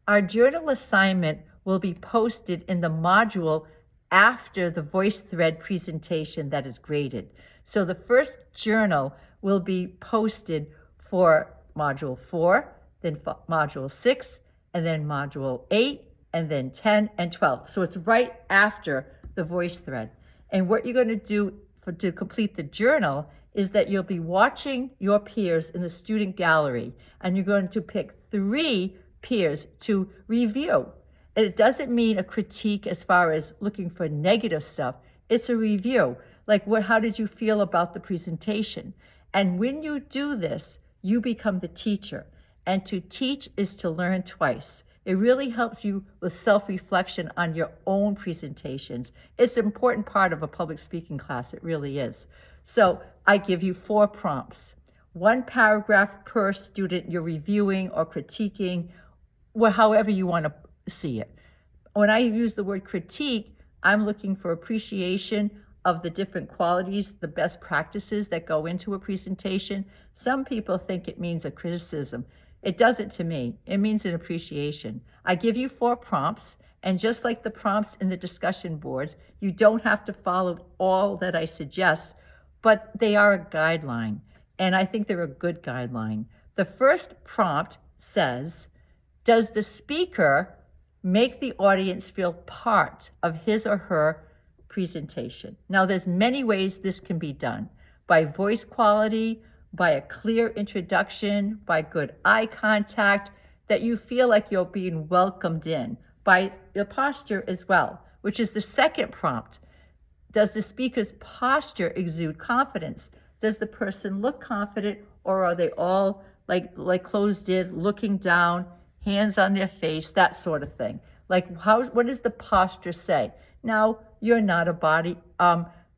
Our journal assignment will be posted in the module after the VoiceThread presentation that is graded. So the first journal will be posted for Module 4, then Module 6, and then Module 8, and then 10 and 12. So it's right after the VoiceThread. And what you're going to do to complete the journal is that you'll be watching your peers in the student gallery, and you're going to pick 3 peers to review. And it doesn't mean a critique as far as looking for negative stuff. It's a review. Like, how did you feel about the presentation? And when you do this, you become the teacher. And to teach is to learn twice. It really helps you with self-reflection on your own presentations. It's an important part of a public speaking class. It really is. So I give you 4 prompts. 1 paragraph per student you're reviewing or critiquing, or however you want to see it. When I use the word critique, I'm looking for appreciation of the different qualities, the best practices that go into a presentation. Some people think it means a criticism. It doesn't to me. It means an appreciation. I give you 4 prompts, and just like the prompts in the discussion boards, you don't have to follow all that I suggest, but they are a guideline, and I think they're a good guideline. The first prompt says, does the speaker make the audience feel part of his or her presentation? Now, there's many ways this can be done: by voice quality, by a clear introduction, by good eye contact, that you feel like you're being welcomed in, by the posture as well, which is the second prompt. Does the speaker's posture exude confidence? Does the person look confident, or are they all like closed in, looking down, hands on their face, that sort of thing? Like, what does the posture say? Now, you're not a body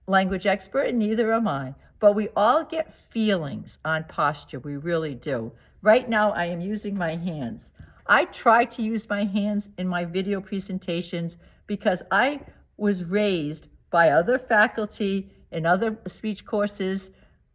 language expert, and neither am I, but we all get feelings on posture. We really do. Right now, I am using my hands. I try to use my hands in my video presentations because I was raised by other faculty in other speech courses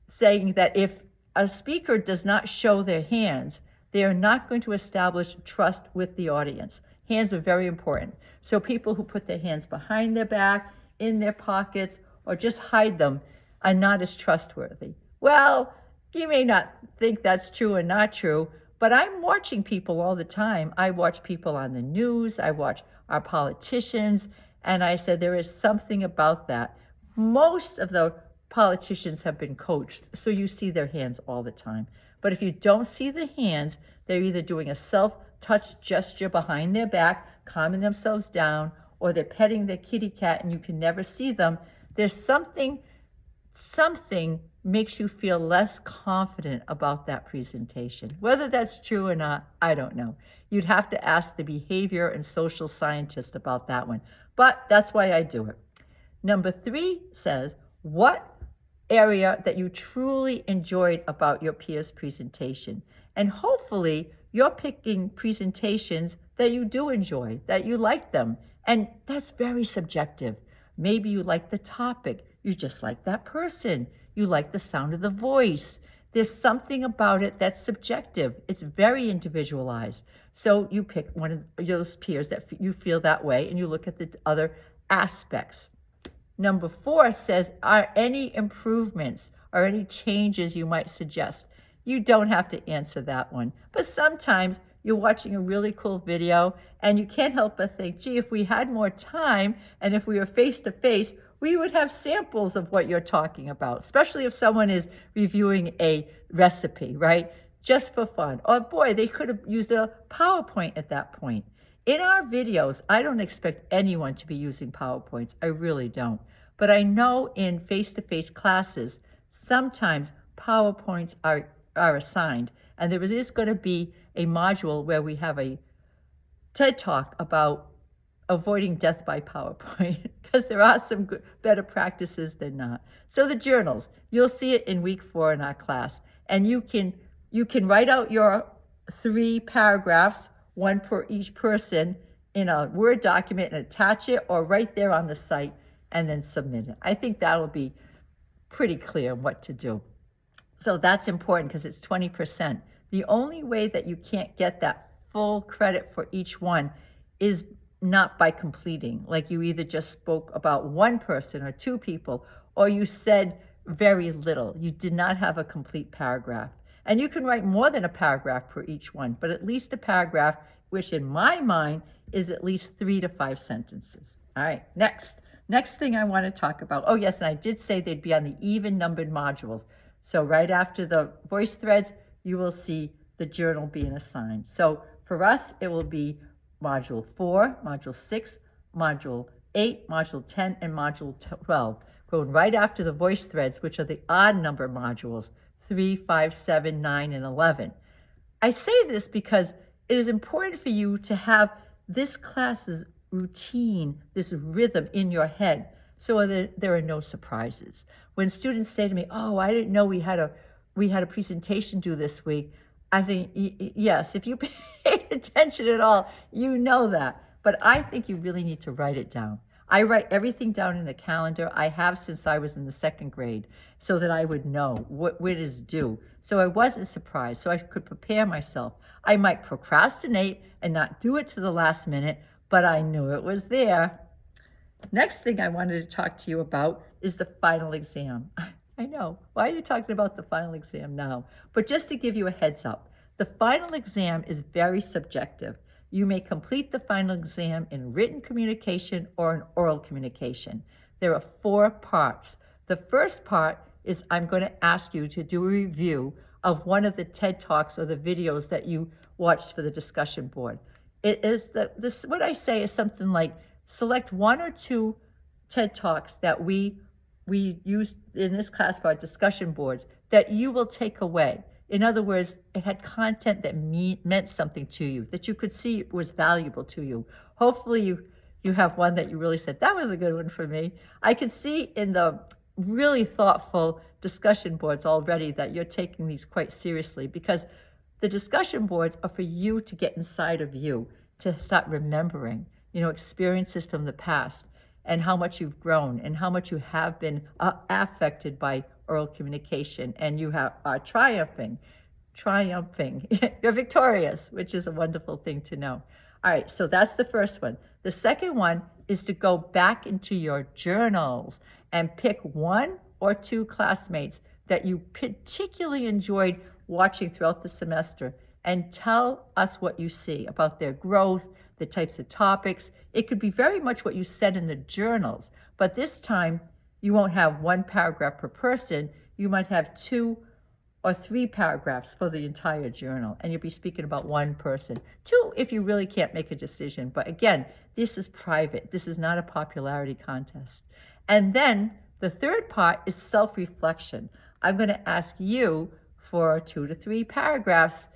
saying that if a speaker does not show their hands, they are not going to establish trust with the audience. Hands are very important. So people who put their hands behind their back, in their pockets, or just hide them are not as trustworthy. Well, you may not think that's true or not true, but I'm watching people all the time. I watch people on the news, I watch our politicians, and I said there is something about that. Most of the politicians have been coached, so you see their hands all the time. But if you don't see the hands, they're either doing a self-touch gesture behind their back, calming themselves down, or they're petting their kitty cat and you can never see them. There's something makes you feel less confident about that presentation. Whether that's true or not, I don't know. You'd have to ask the behavior and social scientist about that one. But that's why I do it. Number 3 says, what area that you truly enjoyed about your peer's presentation? And hopefully you're picking presentations that you do enjoy, that you like them. And that's very subjective. Maybe you like the topic, you just like that person, you like the sound of the voice. There's something about it that's subjective. It's very individualized. So you pick one of those peers that you feel that way, and you look at the other aspects. Number 4 says, are any improvements or any changes you might suggest? You don't have to answer that one, but sometimes you're watching a really cool video and you can't help but think, gee, if we had more time and if we were face to face, we would have samples of what you're talking about, especially if someone is reviewing a recipe, right? Just for fun. Or boy, they could have used a PowerPoint at that point. In our videos, I don't expect anyone to be using PowerPoints. I really don't. But I know in face-to-face classes, sometimes PowerPoints are assigned. And there is going to be a module where we have a TED Talk about avoiding death by PowerPoint, because there are some good, better practices than not. So the journals, you'll see it in week 4 in our class. And you can write out your 3 paragraphs, 1 per each person, in a Word document and attach it, or right there on the site and then submit it. I think that'll be pretty clear what to do. So that's important because it's 20%. The only way that you can't get that full credit for each one is not by completing, like you either just spoke about one person or two people, or you said very little. You did not have a complete paragraph. And you can write more than a paragraph per each one, but at least a paragraph, which in my mind is at least 3 to 5 sentences. All right, next thing I want to talk about. Oh yes, and I did say they'd be on the even numbered modules. So right after the voice threads, you will see the journal being assigned. So for us, it will be Module 4, Module 6, Module 8, Module 10, and Module 12, going right after the voice threads, which are the odd number modules, 3, 5, 7, 9, and 11. I say this because it is important for you to have this class's routine, this rhythm in your head, so that there are no surprises. When students say to me, oh, I didn't know we had a presentation due this week, I think, yes, if you pay attention at all, you know that. But I think you really need to write it down. I write everything down in a calendar. I have since I was in the 2nd grade, so that I would know what is due. So I wasn't surprised, so I could prepare myself. I might procrastinate and not do it to the last minute, but I knew it was there. Next thing I wanted to talk to you about is the final exam. I know, why are you talking about the final exam now? But just to give you a heads up, the final exam is very subjective. You may complete the final exam in written communication or in oral communication. There are 4 parts. The first part is I'm going to ask you to do a review of one of the TED Talks or the videos that you watched for the discussion board. It is what I say is something like, select 1 or 2 TED Talks that we used in this class for our discussion boards that you will take away. In other words, it had content that meant something to you, that you could see was valuable to you. Hopefully you have one that you really said, that was a good one for me. I can see in the really thoughtful discussion boards already that you're taking these quite seriously, because the discussion boards are for you to get inside of you, to start remembering, experiences from the past and how much you've grown and how much you have been affected by oral communication, and you are triumphing. You're victorious, which is a wonderful thing to know. All right, so that's the first one. The second one is to go back into your journals and pick 1 or 2 classmates that you particularly enjoyed watching throughout the semester, and tell us what you see about their growth, the types of topics. It could be very much what you said in the journals, but this time you won't have 1 paragraph per person. You might have 2 or 3 paragraphs for the entire journal, and you'll be speaking about 1 person. 2 if you really can't make a decision, but again, this is private. This is not a popularity contest. And then the third part is self-reflection. I'm going to ask you for 2 to 3 paragraphs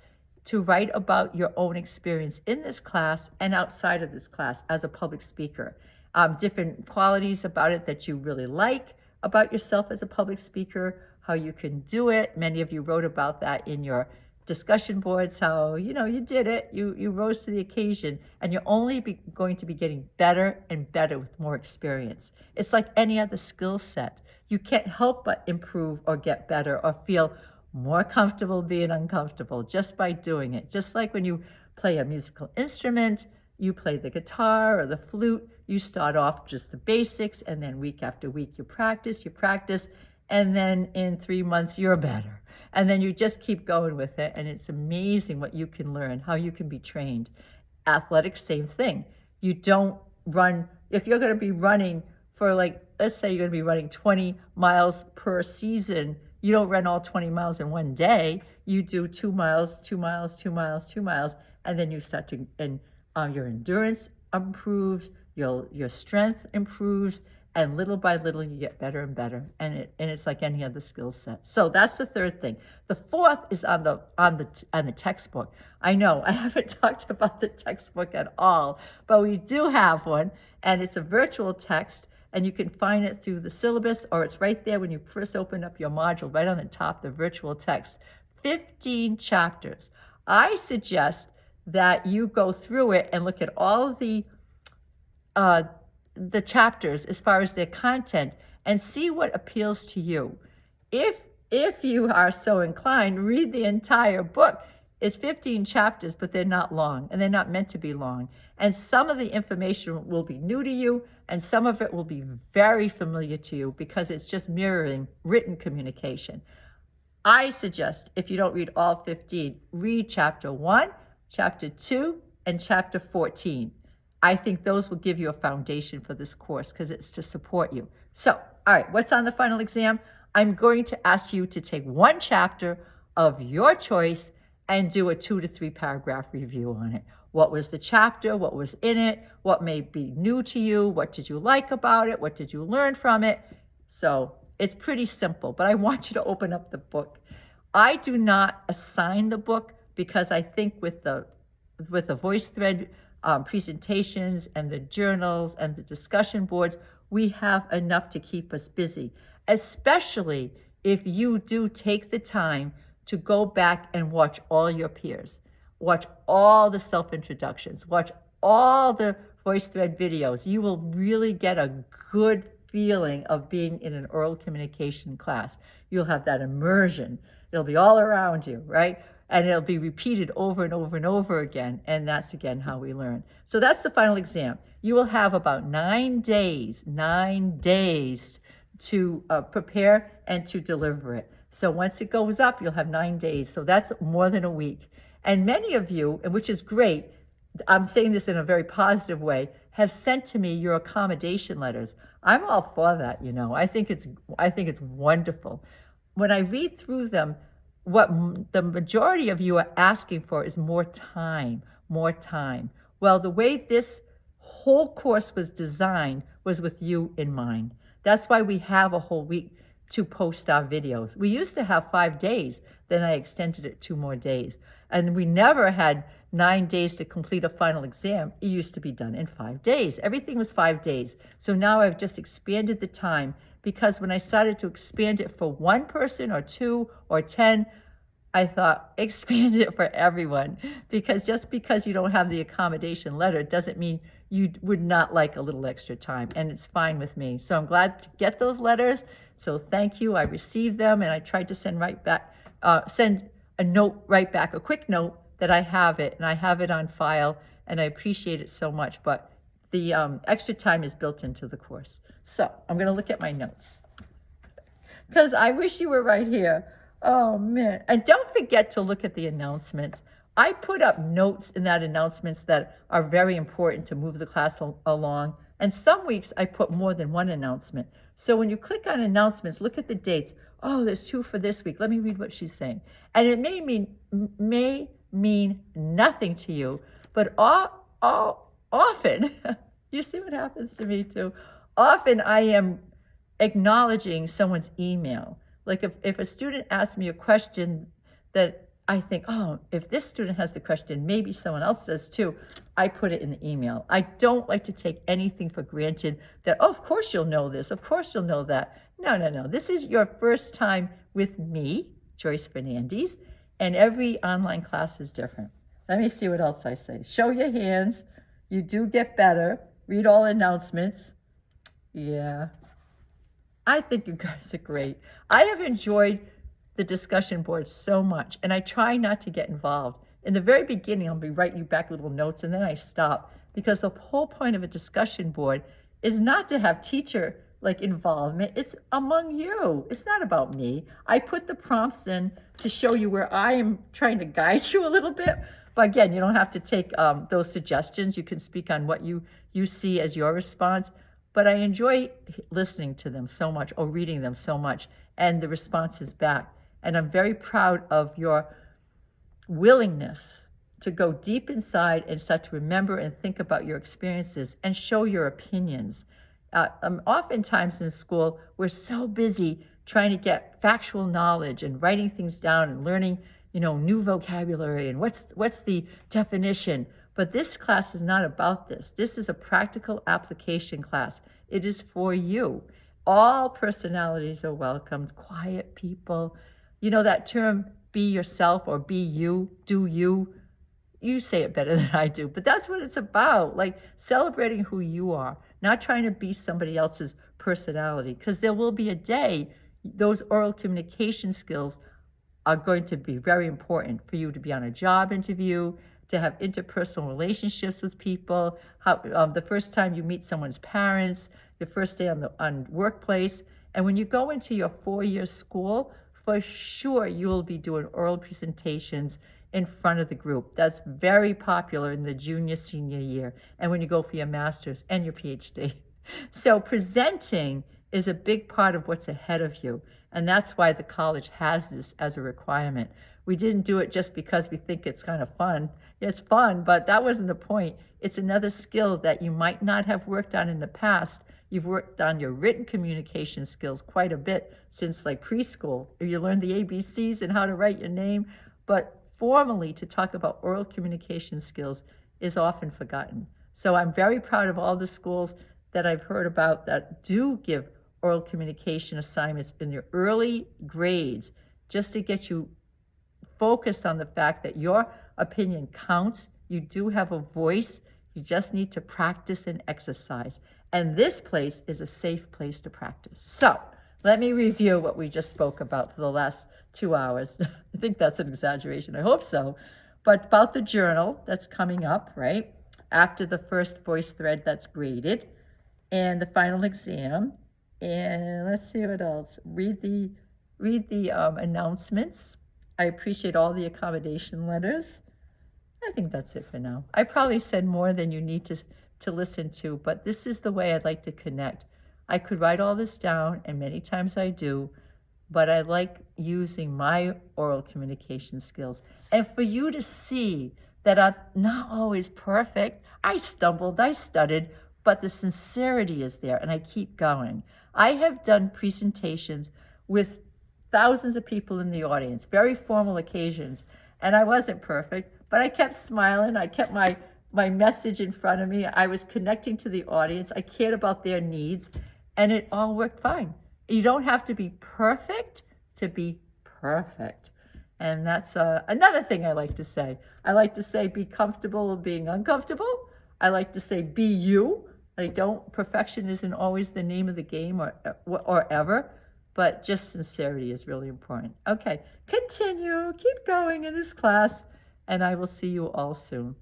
to write about your own experience in this class and outside of this class as a public speaker. Different qualities about it that you really like about yourself as a public speaker, how you can do it. Many of you wrote about that in your discussion boards, how, you did it, you rose to the occasion, and you're only going to be getting better and better with more experience. It's like any other skill set. You can't help but improve or get better or feel more comfortable being uncomfortable just by doing it. Just like when you play a musical instrument, you play the guitar or the flute, you start off just the basics, and then week after week you practice, and then in 3 months you're better. And then you just keep going with it, and it's amazing what you can learn, how you can be trained. Athletics, same thing. You don't run, if you're going to be running for, let's say you're going to be running 20 miles per season, you don't run all 20 miles in one day. You do 2 miles, 2 miles, 2 miles, 2 miles, and then you start to, and your endurance improves, your strength improves, and little by little you get better and better, and it's like any other skill set. So that's the third thing. The fourth is on the textbook. I know I haven't talked about the textbook at all, but we do have one, and it's a virtual text, and you can find it through the syllabus, or it's right there when you first open up your module, right on the top, the virtual text. 15 chapters. I suggest that you go through it and look at all of the chapters as far as their content and see what appeals to you. If you are so inclined, read the entire book. It's 15 chapters, but they're not long, and they're not meant to be long. And some of the information will be new to you, and some of it will be very familiar to you because it's just mirroring written communication. I suggest, if you don't read all 15, read chapter 1, chapter 2, and chapter 14. I think those will give you a foundation for this course because it's to support you. So, all right, what's on the final exam? I'm going to ask you to take one chapter of your choice and do a 2 to 3 paragraph review on it. What was the chapter? What was in it? What may be new to you? What did you like about it? What did you learn from it? So it's pretty simple, but I want you to open up the book. I do not assign the book because I think with the VoiceThread presentations and the journals and the discussion boards, we have enough to keep us busy, especially if you do take the time to go back and watch all your peers, watch all the self-introductions, watch all the VoiceThread videos. You will really get a good feeling of being in an oral communication class. You'll have that immersion. It'll be all around you, right? And it'll be repeated over and over and over again. And that's, again, how we learn. So that's the final exam. You will have about 9 days to prepare and to deliver it. So once it goes up, you'll have 9 days. So that's more than a week. And many of you, and which is great, I'm saying this in a very positive way, have sent to me your accommodation letters. I'm all for that, you know. I think it's wonderful. When I read through them, what the majority of you are asking for is more time, more time. Well, the way this whole course was designed was with you in mind. That's why we have a whole week to post our videos. We used to have 5 days, then I extended it 2 more days. And we never had 9 days to complete a final exam. It used to be done in 5 days. Everything was 5 days. So now I've just expanded the time because when I started to expand it for 1 person or 2 or 10, I thought, expand it for everyone. Because just because you don't have the accommodation letter doesn't mean you would not like a little extra time. And it's fine with me. So I'm glad to get those letters. So thank you. I received them and I tried to send a note right back, a quick note that I have it, and I have it on file, and I appreciate it so much, but the extra time is built into the course. So I'm going to look at my notes because I wish you were right here. Oh, man. And don't forget to look at the announcements. I put up notes in that announcements that are very important to move the class along, and some weeks I put more than one announcement. So when you click on announcements, look at the dates. Oh, there's 2 for this week. Let me read what she's saying. And it may mean nothing to you, but often, you see what happens to me too. Often I am acknowledging someone's email. Like if a student asks me a question that I think, oh, if this student has the question, maybe someone else does too, I put it in the email. I don't like to take anything for granted that, oh, of course you'll know this, of course you'll know that. No. This is your first time with me, Joyce Fernandes, and every online class is different. Let me see what else I say. Show your hands. You do get better. Read all announcements. Yeah. I think you guys are great. I have enjoyed the discussion board so much, and I try not to get involved. In the very beginning, I'll be writing you back little notes, and then I stop, because the whole point of a discussion board is not to have teacher involvement. It's among you. It's not about me. I put the prompts in to show you where I am trying to guide you a little bit, but again, you don't have to take those suggestions. You can speak on what you see as your response, but I enjoy listening to them so much, or reading them so much, and the responses back. And I'm very proud of your willingness to go deep inside and start to remember and think about your experiences and show your opinions. Oftentimes in school, we're so busy trying to get factual knowledge and writing things down and learning, new vocabulary and what's the definition. But this class is not about this. This is a practical application class. It is for you. All personalities are welcomed, quiet people. You know that term, be yourself or be you, do you. You say it better than I do, but that's what it's about, celebrating who you are, not trying to be somebody else's personality, because there will be a day those oral communication skills are going to be very important for you to be on a job interview, to have interpersonal relationships with people, the first time you meet someone's parents, your first day on workplace. And when you go into your 4-year school, for sure you will be doing oral presentations in front of the group. That's very popular in the junior, senior year, and when you go for your master's and your PhD. So presenting is a big part of what's ahead of you, and that's why the college has this as a requirement. We didn't do it just because we think it's kind of fun. It's fun, but that wasn't the point. It's another skill that you might not have worked on in the past. You've worked on your written communication skills quite a bit since like preschool. You learned the ABCs and how to write your name, but formally to talk about oral communication skills is often forgotten. So I'm very proud of all the schools that I've heard about that do give oral communication assignments in your early grades, just to get you focused on the fact that your opinion counts. You do have a voice. You just need to practice and exercise. And this place is a safe place to practice. So let me review what we just spoke about for the last 2 hours. I think that's an exaggeration. I hope so. But about the journal that's coming up, right? After the first voice thread that's graded, and the final exam. And let's see what else. Read the announcements. I appreciate all the accommodation letters. I think that's it for now. I probably said more than you need to listen to, but this is the way I'd like to connect. I could write all this down, and many times I do, but I like using my oral communication skills. And for you to see that I'm not always perfect. I stumbled, I stuttered, but the sincerity is there, and I keep going. I have done presentations with thousands of people in the audience, very formal occasions, and I wasn't perfect, but I kept smiling. I kept my message in front of me. I was connecting to the audience. I cared about their needs, and it all worked fine. You don't have to be perfect to be perfect. And that's another thing I like to say. I like to say be comfortable with being uncomfortable. I like to say be you. Perfection isn't always the name of the game or ever, but just sincerity is really important. Okay, continue, keep going in this class, and I will see you all soon.